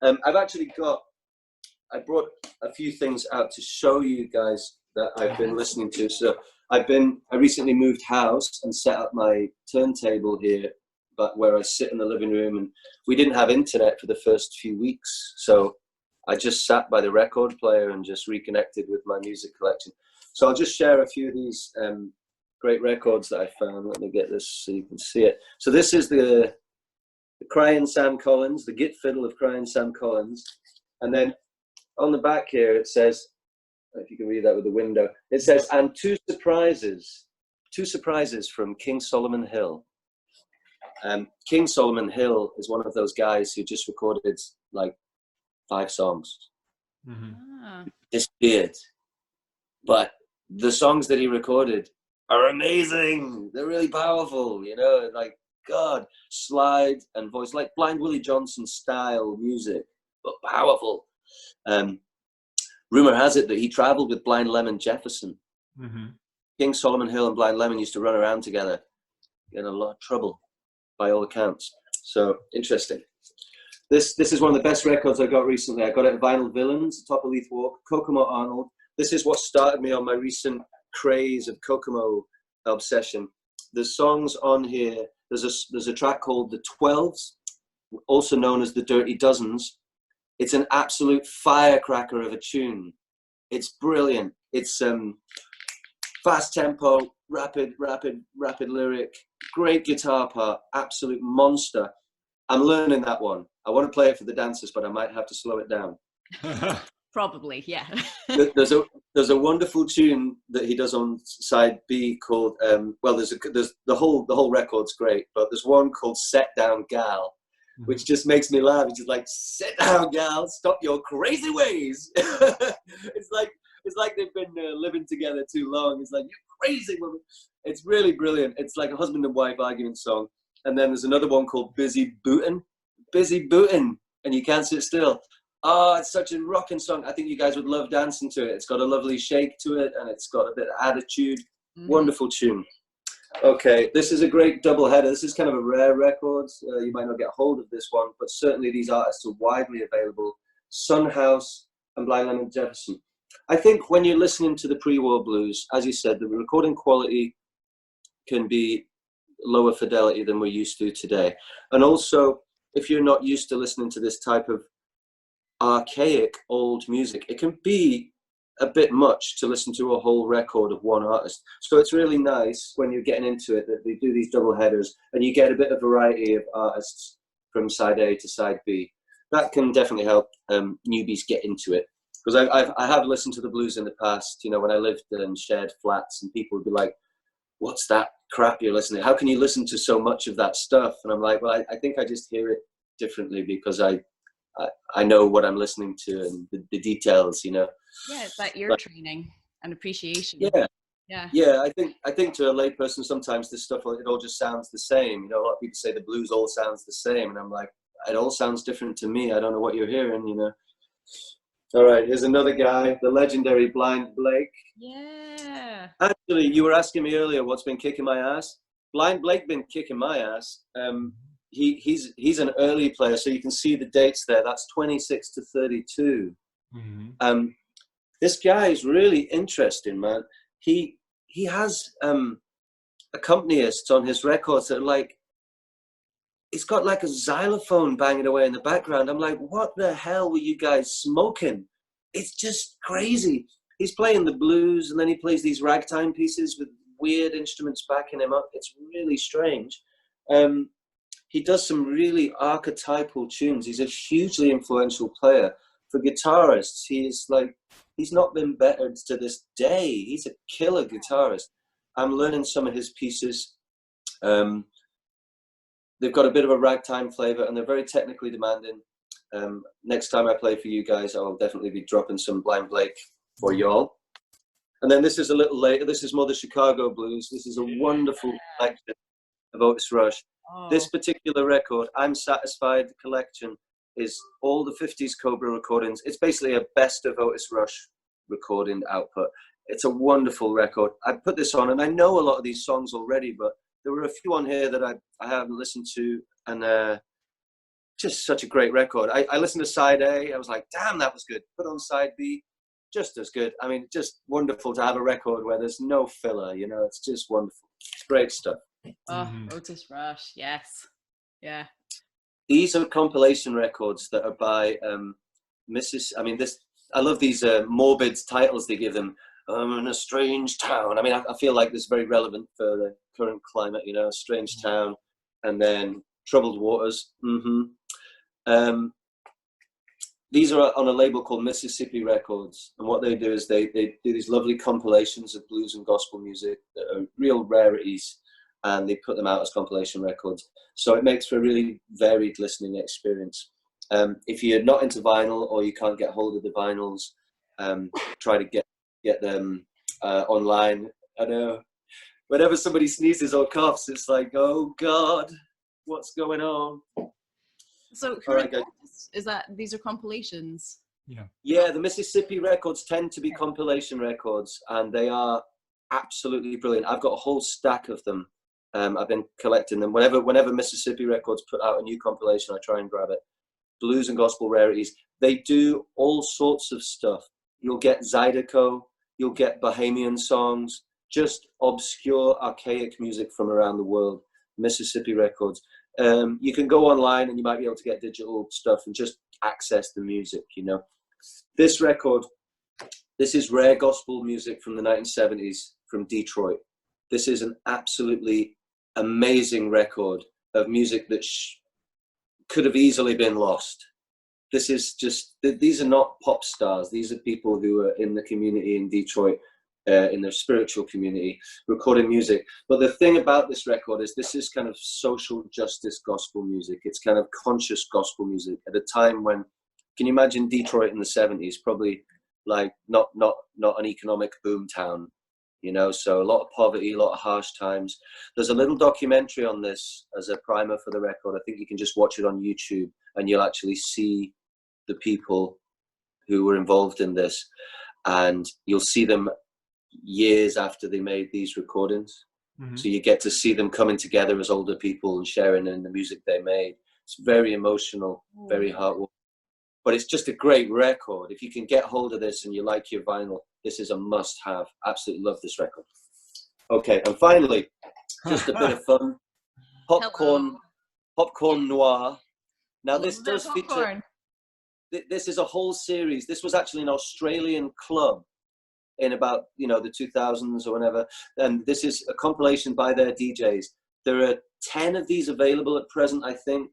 I've actually I brought a few things out to show you guys that I've been listening to. So I recently moved house and set up my turntable here, but where I sit in the living room, and we didn't have internet for the first few weeks. So I just sat by the record player and just reconnected with my music collection. So I'll just share a few of these great records that I found. Let me get this so you can see it. So this is the Crying Sam Collins, the Git Fiddle of Crying Sam Collins. And then on the back here, it says, if you can read that with the window, it says, and two surprises from King Solomon Hill. King Solomon Hill is one of those guys who just recorded like 5 songs. Disappeared. But the songs that he recorded are amazing. They're really powerful, you know, like, God, slide and voice, like Blind Willie Johnson style music, but powerful. Rumor has it that he traveled with Blind Lemon Jefferson. King Solomon Hill and Blind Lemon used to run around together in a lot of trouble, by all accounts. So interesting. This is one of the best records I got recently. I got it at Vinyl Villains, Top of Leith Walk, Kokomo Arnold. This is what started me on my recent craze of Kokomo obsession. The songs on here, there's a track called The 12s, also known as The Dirty Dozens. It's an absolute firecracker of a tune. It's brilliant. It's fast tempo, rapid lyric, great guitar part, absolute monster. I'm learning that one. I want to play it for the dancers, but I might have to slow it down. Probably, yeah. There's a wonderful tune that he does on side B called there's the whole record's great, but there's one called Set Down Gal, which just makes me laugh. It's just like, sit down, gal, stop your crazy ways. It's like they've been living together too long. It's like, you crazy woman. It's really brilliant. It's like a husband and wife argument song. And then there's another one called Busy Bootin', and you can't sit still. Oh, it's such a rocking song. I think you guys would love dancing to it. It's got a lovely shake to it, and it's got a bit of attitude. Wonderful tune. Okay, this is a great double header. This is kind of a rare record. You might not get hold of this one, but certainly these artists are widely available. Son House and Blind Lemon Jefferson. I think when you're listening to the pre-war blues, as you said, the recording quality can be lower fidelity than we're used to today. And also, if you're not used to listening to this type of archaic old music, it can be a bit much to listen to a whole record of one artist. So it's really nice when you're getting into it that they do these double headers and you get a bit of variety of artists from side A to side B. That can definitely help newbies get into it. Because I have listened to the blues in the past, you know, when I lived in shared flats, and people would be like, what's that crap you're listening to? How can you listen to so much of that stuff? And I'm like, well, I think I just hear it differently because I know what I'm listening to and the details, you know. Yeah, it's that ear training and appreciation. Yeah. I think to a layperson sometimes this stuff, it all just sounds the same. You know, a lot of people say the blues all sounds the same, and I'm like, it all sounds different to me. I don't know what you're hearing, you know. All right, here's another guy, the legendary Blind Blake. Yeah. Actually, you were asking me earlier what's been kicking my ass. Blind Blake been kicking my ass. He's an early player, so you can see the dates there. That's 26 to 32. This guy is really interesting, man. He has accompanists on his records that are like, it's got like a xylophone banging away in the background. I'm like, what the hell were you guys smoking? It's just crazy. He's playing the blues, and then he plays these ragtime pieces with weird instruments backing him up. It's really strange. He does some really archetypal tunes. He's a hugely influential player. For guitarists, he's not been bettered to this day. He's a killer guitarist. I'm learning some of his pieces. They've got a bit of a ragtime flavor, and they're very technically demanding. Next time I play for you guys, I will definitely be dropping some Blind Blake for y'all. And then this is a little later. This is more the Chicago blues. This is a wonderful collection of Otis Rush. Oh. This particular record, I'm Satisfied collection, is all the 50s Cobra recordings. It's basically a best of Otis Rush recording output. It's a wonderful record. I put this on, and I know a lot of these songs already, but there were a few on here that I haven't listened to, and just such a great record. I listened to side A. I was like, damn, that was good. Put on side B, just as good. I mean, just wonderful to have a record where there's no filler, you know, it's just wonderful. It's great stuff. Oh, Otis Rush, yes. Yeah. These are compilation records that are by I love these morbid titles they give them. In a strange town. I mean, I feel like this is very relevant for the current climate, you know, strange town, and then troubled waters. These are on a label called Mississippi Records, and what they do is they do these lovely compilations of blues and gospel music that are real rarities, and they put them out as compilation records. So it makes for a really varied listening experience. If you're not into vinyl or you can't get hold of the vinyls, try to get them online. I know whenever somebody sneezes or coughs, it's like, oh God, what's going on? So who is that? These are compilations. Yeah, the Mississippi records tend to be compilation records, and they are absolutely brilliant. I've got a whole stack of them. I've been collecting them. Whenever Mississippi Records put out a new compilation, I try and grab it. Blues and gospel rarities. They do all sorts of stuff. You'll get Zydeco, you'll get Bahamian songs, just obscure, archaic music from around the world. Mississippi Records. You can go online and you might be able to get digital stuff and just access the music, you know. This record, this is rare gospel music from the 1970s from Detroit. This is an absolutely amazing record of music that could have easily been lost. This is just, these are not pop stars. These are people who are in the community in Detroit, in their spiritual community, recording music. But the thing about this record is this is kind of social justice gospel music. It's kind of conscious gospel music at a time when, can you imagine Detroit in the 70s? Probably like not an economic boom town, you know, so a lot of poverty, a lot of harsh times. There's a little documentary on this as a primer for the record. I think you can just watch it on YouTube and you'll actually see the people who were involved in this, and you'll see them years after they made these recordings. So you get to see them coming together as older people and sharing in the music they made. It's very emotional, very heartwarming, but it's just a great record. If you can get hold of this and you like your vinyl, this is a must-have. Absolutely love this record. Okay, and finally, just a bit of fun. Popcorn Noir. Now this does feature, this is a whole series. This was actually an Australian club in about, you know, the 2000s or whenever, and this is a compilation by their DJs. There are 10 of these available at present, I think,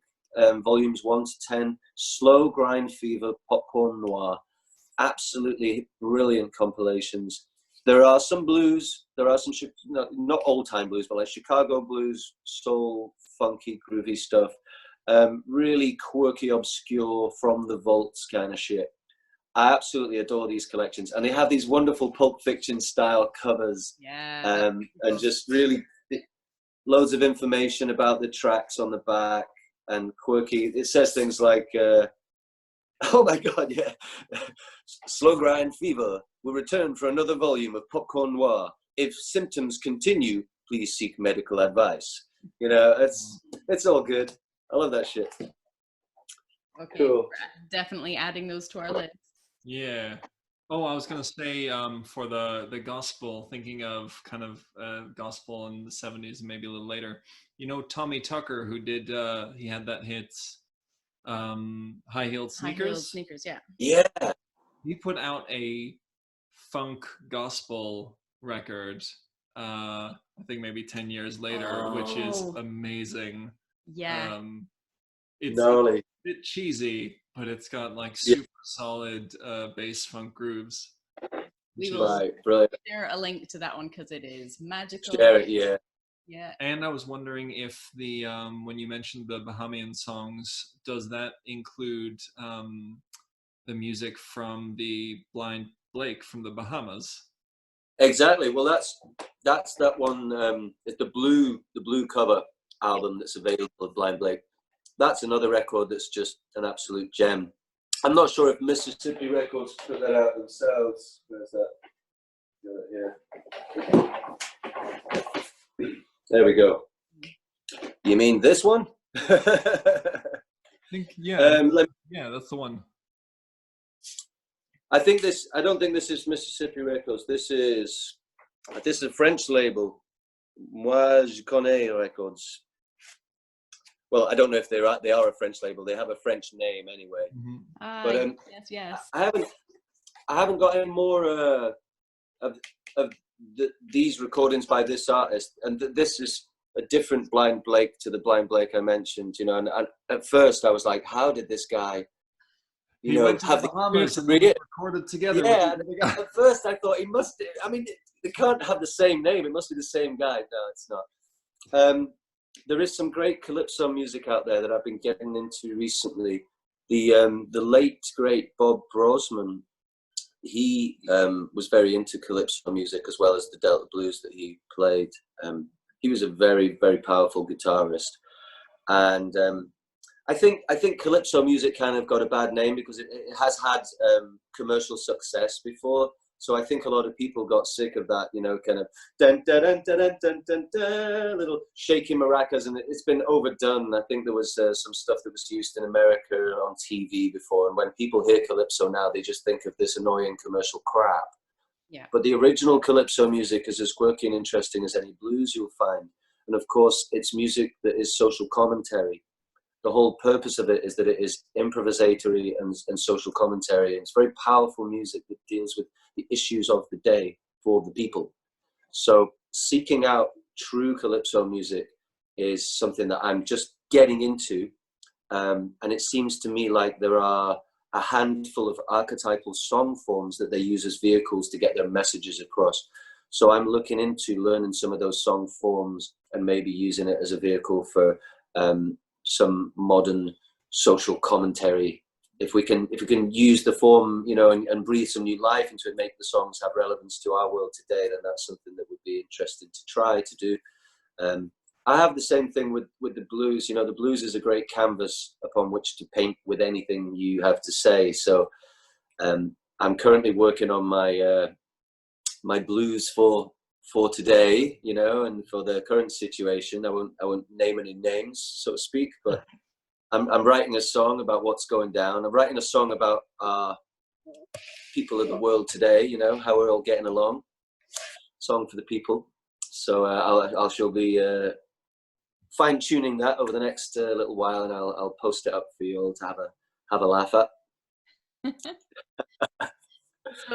volumes 1 to 10. Slow Grind Fever, Popcorn Noir. Absolutely brilliant compilations. There are some blues, there are some, not old-time blues, but like Chicago blues, soul, funky, groovy stuff. Really quirky, obscure, from the vaults kind of shit. I absolutely adore these collections, and they have these wonderful Pulp Fiction style covers, and just really loads of information about the tracks on the back, and quirky. It says things like, oh my God, yeah, Slow Grind Fever will return for another volume of Popcorn Noir. If symptoms continue, please seek medical advice. You know, it's all good. I love that shit. Okay, cool. Definitely adding those to our list. Yeah. Oh, I was gonna say for the gospel, thinking of kind of gospel in the 70s, maybe a little later. You know, Tommy Tucker, who did he had that hit High Heeled Sneakers. High Heeled Sneakers, yeah. Yeah. He put out a funk gospel record. I think maybe 10 years later, which is amazing. Yeah. It's a bit cheesy, but it's got like super solid bass funk grooves. We will share a link to that one because it is magical. Share it, yeah. Yeah. And I was wondering if the when you mentioned the Bahamian songs, does that include the music from the Blind Blake from the Bahamas? Exactly. Well, that's that one. It's the blue cover album that's available at Blind Blake. That's another record that's just an absolute gem. I'm not sure if Mississippi Records put that out themselves. Where's that? Yeah. There we go. You mean this one? think, yeah, yeah, that's the one. I think this. I don't think this is Mississippi Records. This is a French label. Moi je connais Records. Well, I don't know if they are a French label. They have a French name anyway. Mm-hmm. But yes. I haven't got any more of these recordings by this artist, and this is a different Blind Blake to the Blind Blake I mentioned. You know, and at first I was like, how did this guy? He went to the Bahamas and they recorded together. Yeah, at first I thought he must. I mean, they can't have the same name. It must be the same guy. No, it's not. There is some great calypso music out there that I've been getting into recently. The late great Bob Brosman, he was very into calypso music as well as the Delta blues that he played. He was a very, very powerful guitarist, and I think calypso music kind of got a bad name because it has had commercial success before. So I think a lot of people got sick of that, you know, kind of dun dun dun dun dun dun dun, dun little shaky maracas, and it's been overdone. I think there was some stuff that was used in America on TV before, and when people hear calypso now, they just think of this annoying commercial crap. Yeah. But the original calypso music is as quirky and interesting as any blues you'll find, and of course, it's music that is social commentary. The whole purpose of it is that it is improvisatory and social commentary. And it's very powerful music that deals with the issues of the day for the people. So seeking out true calypso music is something that I'm just getting into. And it seems to me like there are a handful of archetypal song forms that they use as vehicles to get their messages across. So I'm looking into learning some of those song forms and maybe using it as a vehicle for some modern social commentary. If we can use the form, you know, and breathe some new life into it, make the songs have relevance to our world today, then that's something that would be interesting to try to do. I have the same thing with the blues. You know, the blues is a great canvas upon which to paint with anything you have to say. So I'm currently working on my my blues for today, you know, and for the current situation. I won't name any names, so to speak, but I'm writing a song about what's going down. I'm writing a song about people of the world today, you know, how we're all getting along. Song for the people. So I shall be fine tuning that over the next little while, and I'll post it up for you all to have a laugh at. So